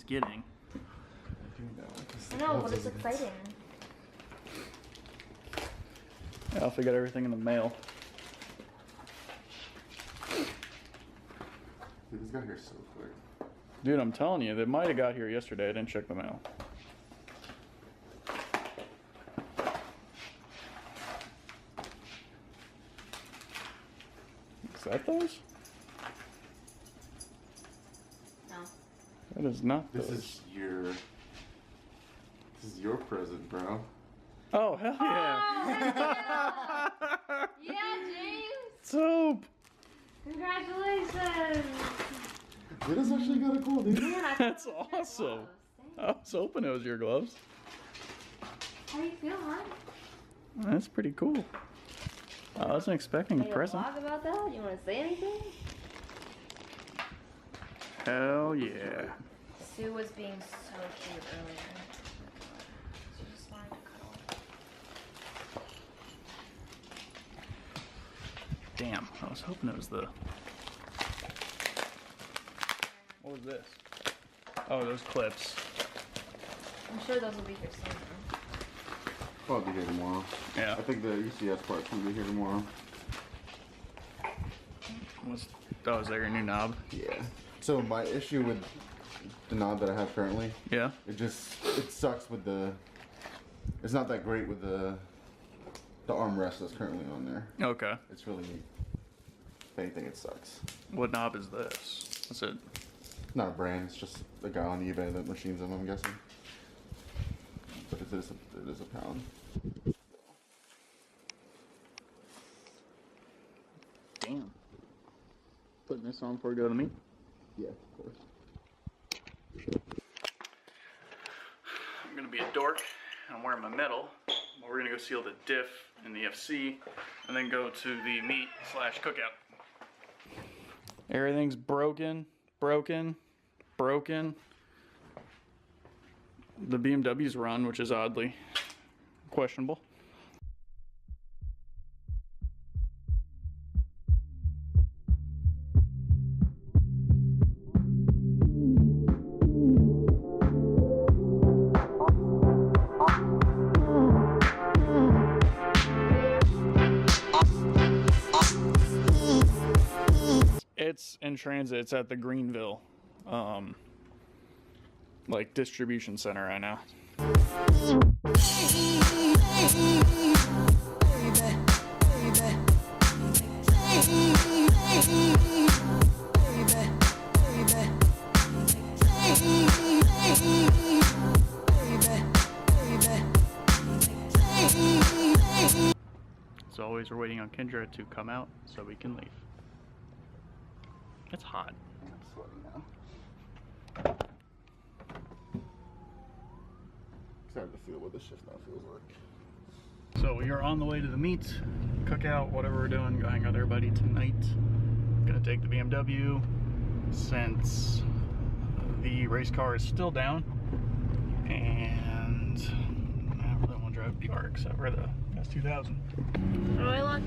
he's getting. I know, but it's exciting. Yeah, Alfie got everything in the mail. Dude, this got here so quick. Dude, I'm telling you, they might have got here yesterday. I didn't check the mail. Is that those? No. That is not This those. is your present, bro. Oh, hell yeah. Oh, yeah, James! Soap! Congratulations! It is actually kind of cool, dude. Man, I That's thought it was your awesome. gloves. Thanks. I was hoping it was your gloves. How do you feel, man? That's pretty cool. I wasn't expecting a Any present. vlog about that? You want to say anything? Hell yeah. Sue was being so cute earlier. She just wanted to cuddle. Damn, I was hoping it was the... What was this? Oh, those clips. I'm sure those will be here soon. Probably be here tomorrow. Yeah. I think the ECS part's gonna be here tomorrow. Oh, is that your new knob? Yeah. So my issue with the knob that I have currently, Yeah? it sucks with the, it's not that great with the armrest that's currently on there. Okay. It's really, if anything, it sucks. What knob is this? Is it? Not a brand, it's just a guy on eBay that machines them, I'm guessing. But it is a pound. Damn. Putting this on before we go to the meet? Yeah, of course. I'm gonna be a dork, and I'm wearing my medal. We're gonna go seal the diff in the FC, and then go to the meet / cookout. Everything's broken. The BMW's run, which is oddly questionable. It's in transit. It's at the Greenville, like distribution center right now. As always, we're waiting on Kendra to come out so we can leave. It's hot. I'm sweating now. Excited to feel what this shift now feels like. So we are on the way to the meet, cookout, whatever we're doing. Go hang out with everybody tonight. Gonna take the BMW since the race car is still down, and I really want to drive the RX7 or the S2000. How do I look?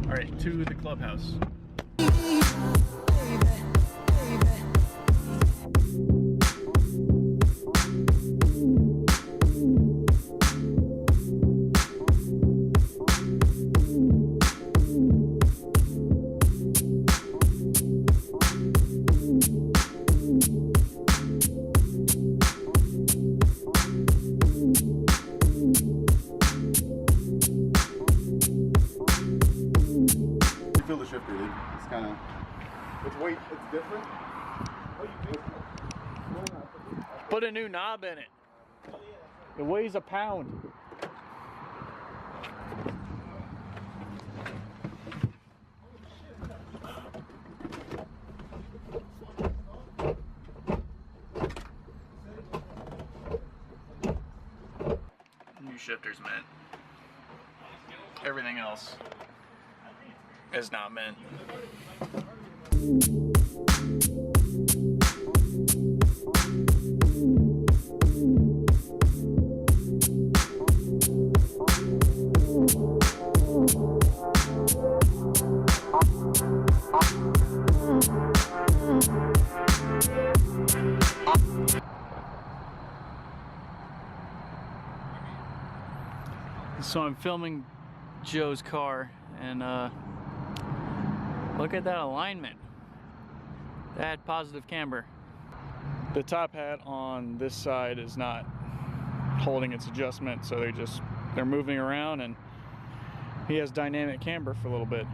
All right, to the clubhouse. You feel the shifter, dude. It's kind of, it's different. Put a new knob in it. It weighs a pound. New shifters mint. Everything else is not mint. So I'm filming Joe's car, and look at that alignment. That positive camber. The top hat on this side is not holding its adjustment, so they're moving around, and he has dynamic camber for a little bit.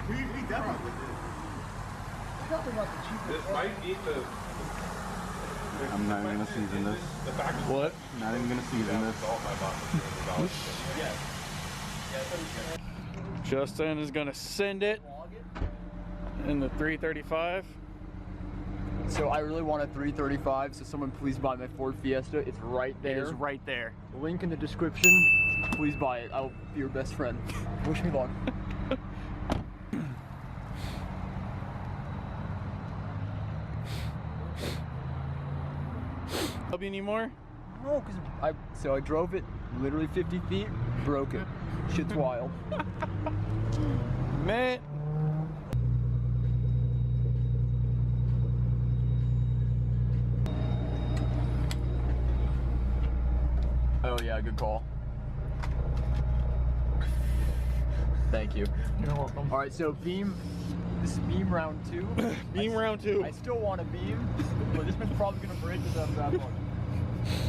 We definitely did. This might be the. I'm not even gonna season this. What? Not even gonna season this. Justin is gonna send it in the 335. So I really want a 335, so someone please buy my Ford Fiesta. It's right there. It is right there. Link in the description. Please buy it. I'll be your best friend. Wish me luck. Help you anymore? No, because I drove it literally 50 feet, broke it. Shit's wild. Man. Oh yeah, good call. Thank you. You're welcome. All right, so beam. This is beam round 2. Beam round 2. I still want a beam, but this one's probably gonna break with that bad luck.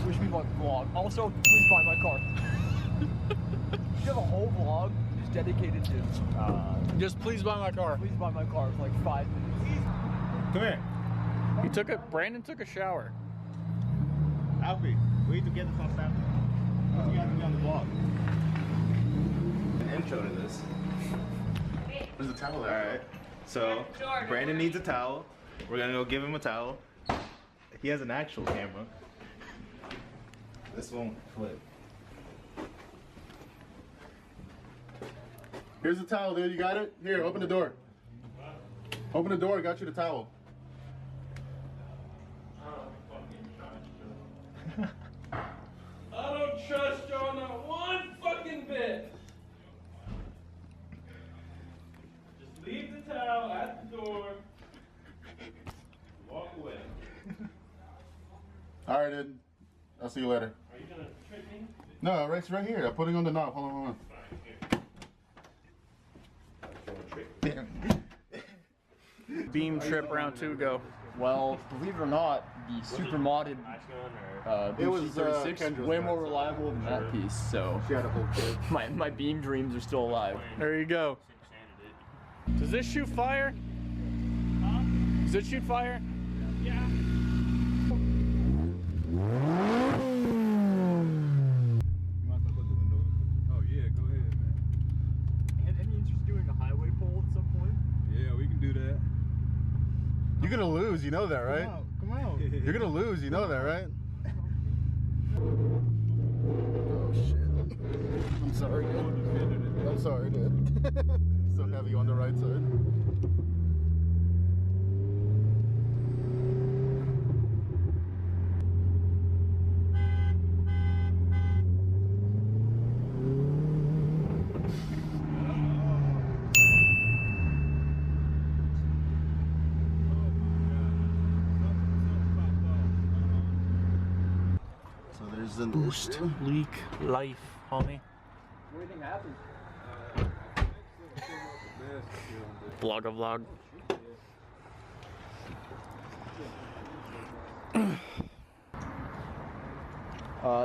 Wish me luck, vlog. Also, please buy my car. You have a whole vlog just dedicated to. Just please buy my car. Please buy my car for like 5 minutes. Come here. Brandon took a shower. Alfie, we need to get this on Snapchat. You got to be on the vlog. An intro to this. There's a towel there. Alright. So, Brandon needs a towel. We're gonna go give him a towel. He has an actual camera. This won't flip. Here's the towel, dude. You got it? Here, open the door. Open the door. I got you the towel. I don't trust y'all not one fucking bit. Just leave the towel at the door. Walk away. All right, dude. I'll see you later. Are you gonna trick me? No, it's right here. I'm putting on the knob. Hold on. Beam trip round 2 go. Well, believe it or not, the super modded It was, BC36 Kendra's way bad, more so- reliable than that piece. So She had a whole kid. my beam dreams are still alive. There you go. Does this shoot fire? Does it shoot fire? Yeah. Oh yeah, go ahead, man. Any interest in doing a highway pole at some point? Yeah, we can do that. You're gonna lose, you know that, right? Come out. You're gonna lose, you know that, right? Oh shit. I'm sorry, dude. I'm sorry, dude. So heavy on the right side. So there's the Boost leak life, homie. Everything happens. Vlog a vlog.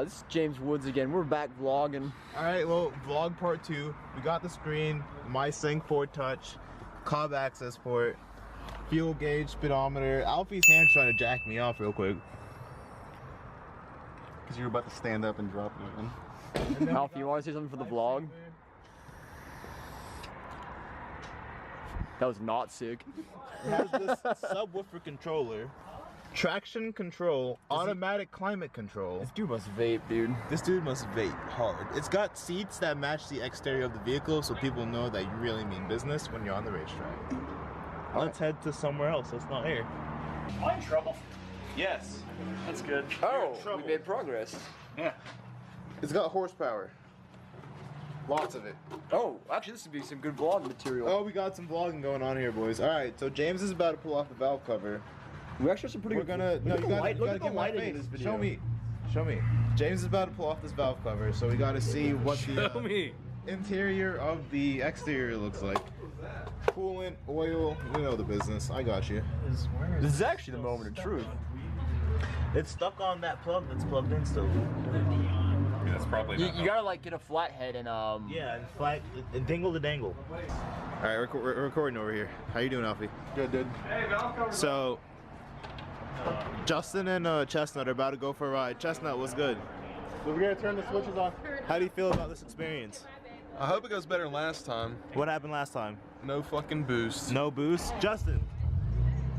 This is James Woods again. We're back vlogging. Alright, well, vlog part 2. We got the screen, my Sync 4 touch, cob access port, fuel gauge, speedometer. Alfie's hand's trying to jack me off real quick. because you're about to stand up and drop it again. Alfie, you want to say something for the vlog? That was not sick. It has this subwoofer controller, traction control, automatic climate control. This dude must vape, dude. This dude must vape hard. It's got seats that match the exterior of the vehicle so people know that you really mean business when you're on the racetrack. Let's head to somewhere else that's not here. Am I in trouble? Yes. That's good. Oh, we made progress. Yeah. It's got horsepower. Lots of it. Oh, actually, this would be some good vlog material. Oh, we got some vlogging going on here, boys. All right, so James is about to pull off the valve cover. We actually have some pretty We're good. gonna. No, you gotta look get at the my lighting in face. this video. Show me. Show me. James is about to pull off this valve cover, so we gotta see what Show the me. interior of the exterior looks like. Coolant, oil, you know the business. I got you. This is actually the moment of truth. It's stuck on that plug that's plugged in still. That's probably You, not. you gotta like get a flathead and Yeah, and flat, and dingle the dangle. All right, we're recording over here. How you doing, Alfie? Good, dude. So, Justin and Chestnut are about to go for a ride. Chestnut, what's good? So we're gonna turn the switches on. How do you feel about this experience? I hope it goes better than last time. What happened last time? No fucking boost. No boost? Justin,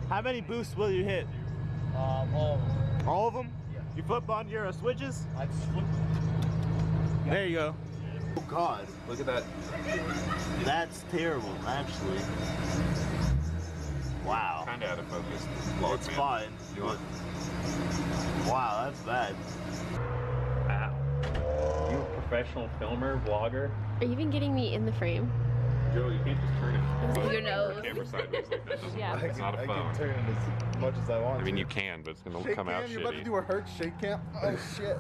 how many boosts will you hit? all All of them? You flip on your switches? I flip. There you go. Oh God, Look at that. that's terrible, actually. Wow. Kind of out of focus. It's fine, but wow, that's bad. Wow. You a professional filmer, vlogger? Are you even getting me in the frame? Joe, you can't just turn it. Your nose. The camera sideways like that. Doesn't Yeah. work. It's not a phone. turn it as much as I want. I mean, you can, but it's gonna Shake come out cam, you're about to shitty. do a Hertz shake cam. Oh shit.